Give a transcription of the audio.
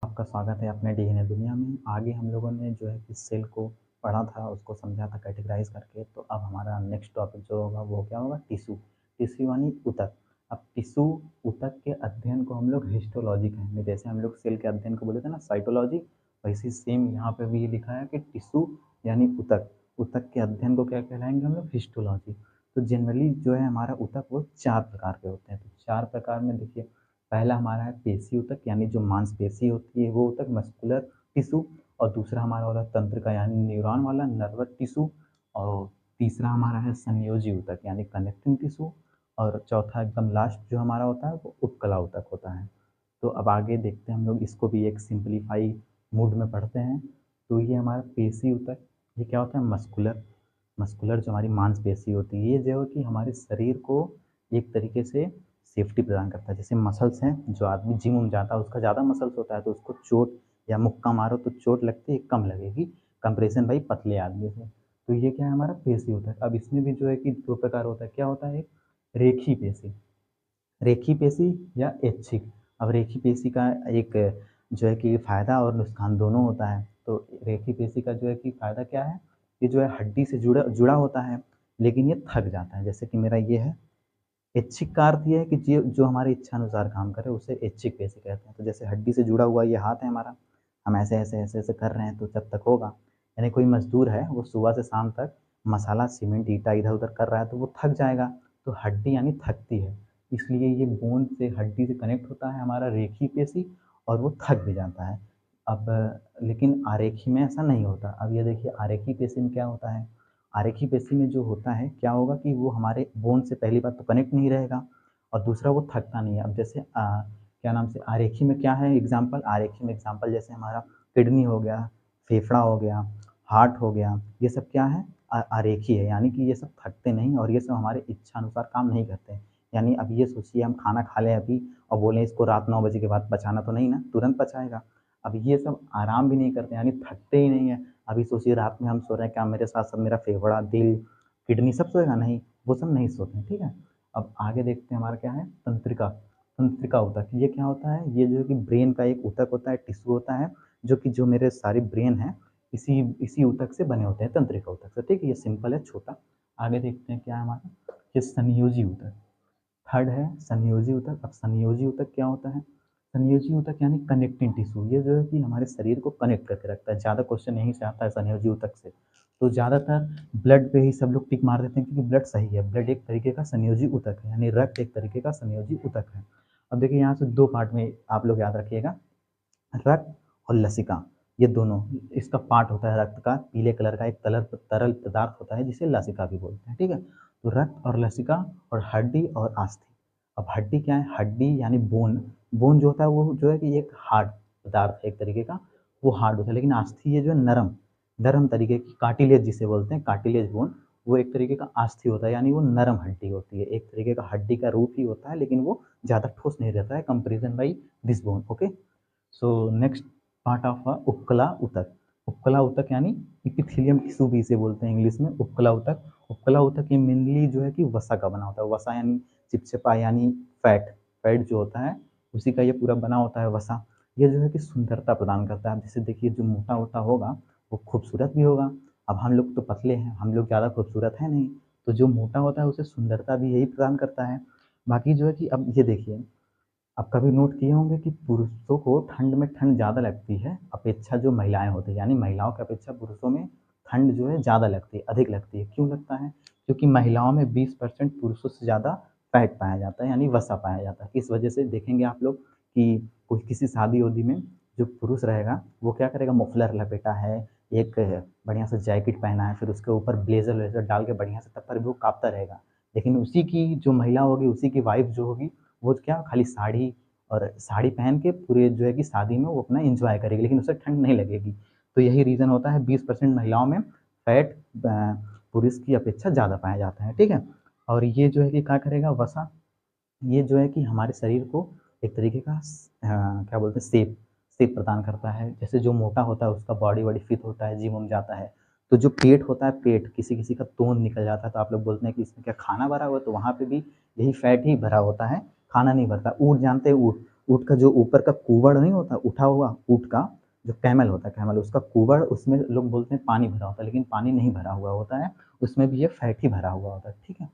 आपका स्वागत है अपने डीएनए दुनिया में। आगे हम लोगों ने जो है कि सेल को पढ़ा था, उसको समझा था कैटेगराइज़ करके। तो अब हमारा नेक्स्ट टॉपिक जो होगा वो क्या होगा? टिश्यू। टिश्यू यानी ऊतक। अब टिश्यू ऊतक के अध्ययन को हम लोग हिस्टोलॉजी कहेंगे। जैसे हम लोग सेल के अध्ययन को बोले थे ना साइटोलॉजी, वैसे सेम यहाँ पे भी ये लिखा है कि टिश्यू यानी ऊतक। ऊतक के अध्ययन को क्या कहलाएँगे हम लोग? हिस्टोलॉजी। तो जनरली जो है हमारा ऊतक वो 4 प्रकार के होते हैं। तो 4 प्रकार में देखिए, पहला हमारा है पेशी ऊतक यानी जो मांसपेशी होती है वो ऊतक मस्कुलर टिश्यू। और दूसरा हमारा होता है तंत्रिका यानी न्यूरॉन वाला नर्वस टिश्यू। और तीसरा हमारा है संयोजी ऊतक यानी कनेक्टिंग टिश्यू। और चौथा एकदम लास्ट जो हमारा होता है वो उपकला ऊतक होता है। तो अब आगे देखते हैं हम लोग इसको भी एक सिंप्लीफाई मूड में पढ़ते हैं। तो ये हमारा पेशी ऊतक, ये क्या होता है? मस्कुलर। मस्कुलर जो हमारी मांसपेशी होती है, ये जो है कि हमारे शरीर को एक तरीके से सेफ्टी प्रदान करता है। जैसे मसल्स हैं, जो आदमी जिम में जाता है उसका ज़्यादा मसल्स होता है तो उसको चोट या मुक्का मारो तो चोट लगती है, कम लगेगी कंपैरिज़न भाई पतले आदमी से। तो ये क्या है? हमारा पेशी होता है। अब इसमें भी जो है कि 2 प्रकार होता है। क्या होता है? एक रेखी पेशी। रेखी पेशी या ऐच्छिक। अब रेखी पेशी का एक जो है कि फ़ायदा और नुकसान दोनों होता है। तो रेखी पेशी का जो है कि फ़ायदा क्या है? ये जो है हड्डी से जुड़ा जुड़ा होता है, लेकिन ये थक जाता है। जैसे कि मेरा ये है। ऐच्छिक का अर्थ ये है कि जो जो हमारी इच्छानुसार काम करे उसे ऐच्छिक पेशी कहते हैं। तो जैसे हड्डी से जुड़ा हुआ ये हाथ है हमारा, हम ऐसे-ऐसे कर रहे हैं तो जब तक होगा। यानी कोई मज़दूर है वो सुबह से शाम तक मसाला, सीमेंट, ईंटा इधर-उधर कर रहा है तो वो थक जाएगा। तो हड्डी यानी थकती है। इसलिए ये बोन से हड्डी से कनेक्ट होता है हमारा रेखी पेशी और वो थक भी जाता है। अब लेकिन आरेखी में ऐसा नहीं होता। अब ये देखिए आरेखी पेशी में क्या होता है? आरेखी पेशी में जो होता है क्या होगा कि वो हमारे बोन से पहली बात तो कनेक्ट नहीं रहेगा और दूसरा वो थकता नहीं है। अब जैसे क्या नाम से आरेखी में क्या है एग्ज़ाम्पल? आरेखी में एग्ज़ाम्पल जैसे हमारा किडनी हो गया, फेफड़ा हो गया, हार्ट हो गया, ये सब क्या है? आरेखी है, यानी कि ये सब थकते नहीं और ये सब हमारे इच्छा अनुसार काम नहीं करते हैं। यानी अब ये सोचिए हम खाना खा लें अभी और बोलें इसको रात 9 बजे के बाद पचाना तो नहीं ना, तुरंत पचाएगा। अब ये सब आराम भी नहीं करते यानी थकते ही नहीं है। अभी सोचिए रात में हम सो रहे हैं, क्या मेरे साथ सब मेरा फेफड़ा, दिल, किडनी सब सोएगा? नहीं, वो सब नहीं सोते हैं, ठीक है? अब आगे देखते हैं हमारा क्या है? तंत्रिका। तंत्रिका ऊतक, ये क्या होता है? ये जो है कि ब्रेन का एक ऊतक होता है, टिश्यू होता है, जो कि जो मेरे सारे ब्रेन हैं, इसी इसी ऊतक से बने होते हैं, तंत्रिका ऊतक से, ठीक है? ये सिंपल है, छोटा। आगे देखते हैं क्या है हमारा? ये संयोजी ऊतक। थर्ड है संयोजी ऊतक। अब संयोजी ऊतक क्या होता है? संयोजी ऊतक यानी कनेक्टिंग टिश्यू। ये जो है कि हमारे शरीर को कनेक्ट करके रखता है। ज़्यादा क्वेश्चन यहीं से आता है संयोजी ऊतक से। तो ज़्यादातर ब्लड पे ही सब लोग टिक मार देते हैं क्योंकि ब्लड सही है। ब्लड एक तरीके का संयोजी ऊतक है, यानी रक्त एक तरीके का संयोजी ऊतक है। अब देखिए यहाँ से 2 पार्ट में आप लोग याद रखिएगा, रक्त और लसिका, ये दोनों इसका पार्ट होता है रक्त का, पीले कलर का एक तरल पदार्थ होता है जिसे लसिका भी बोलते हैं, ठीक है? तो रक्त और लसिका और हड्डी और अस्थि। अब हड्डी क्या है? हड्डी यानी बोन। बोन जो होता है वो जो है कि एक हार्ड पदार्थ है एक तरीके का, वो हार्ड होता है, लेकिन अस्थि ये जो है नरम, नरम तरीके की कार्टिलेज जिसे बोलते हैं, कार्टिलेज बोन, वो एक तरीके का अस्थि होता है, यानी वो नरम हड्डी होती है। एक तरीके का हड्डी का रूप ही होता है, लेकिन वो ज़्यादा ठोस नहीं रहता है comparison by this bone, okay? So next part of उपकला ऊतक। उपकला ऊतक यानी इपिथेलियम टिश्यू भी इसे बोलते हैं इंग्लिश में, उपकला ऊतक। उपकला ऊतक ये मेनली जो है कि वसा का बना होता है। वसा यानी चिपचिपा यानी फैट, फैट जो होता है उसी का ये पूरा बना होता है वसा। ये जो है कि सुंदरता प्रदान करता है। जैसे देखिए जो मोटा-वोटा होगा वो खूबसूरत भी होगा। अब हम लोग तो पतले हैं, हम लोग ज़्यादा खूबसूरत हैं नहीं, तो जो मोटा होता है उसे सुंदरता भी यही प्रदान करता है। बाकी जो है कि अब ये देखिए, आप कभी नोट किए होंगे कि पुरुषों को ठंड में ठंड ज़्यादा लगती है अपेक्षा जो महिलाएँ होती हैं, यानी महिलाओं की अपेक्षा पुरुषों में ठंड जो है ज़्यादा लगती है, अधिक लगती है। क्यों लगता है? क्योंकि महिलाओं में 20% पुरुषों से ज़्यादा फैट पाया जाता है, यानी वसा पाया जाता है। इस वजह से देखेंगे आप लोग कि कोई किसी शादी-वादी में जो पुरुष रहेगा, वो क्या करेगा? मफलर लपेटा है, एक बढ़िया सा जैकेट पहना है, फिर उसके ऊपर ब्लेज़र-वेज़र डाल के बढ़िया से तब पर भी वो काँपता रहेगा। लेकिन उसी की जो महिला होगी, उसी की वाइफ़ जो होगी, वो क्या खाली साड़ी और साड़ी पहन के पूरे जो है कि शादी में वो अपना एन्जॉय करेगी, लेकिन उसे ठंड नहीं लगेगी। तो यही रीज़न होता है 20% महिलाओं में फैट पुरुष की अपेक्षा ज़्यादा पाया जाता है, ठीक है? और ये जो है कि क्या करेगा वसा, ये जो है कि हमारे शरीर को एक तरीके का क्या बोलते हैं शेप शेप प्रदान करता है। जैसे जो मोटा होता है उसका बॉडी फिट होता है, जिम-विम जाता है। तो जो पेट होता है, पेट किसी-किसी का तोंद निकल जाता है तो आप लोग बोलते हैं कि इसमें क्या खाना भरा हुआ है? तो वहाँ पे भी यही फैट ही भरा होता है, खाना नहीं भरता। ऊँट जानते हैं ऊँट? ऊँट का जो ऊपर का कूबड़ नहीं होता, उठा हुआ ऊँट का जो कैमल होता है कैमल, उसका कूबड़ उसमें लोग बोलते हैं पानी भरा होता है, लेकिन पानी नहीं भरा हुआ होता है, उसमें भी ये फैट ही भरा हुआ होता है, ठीक है?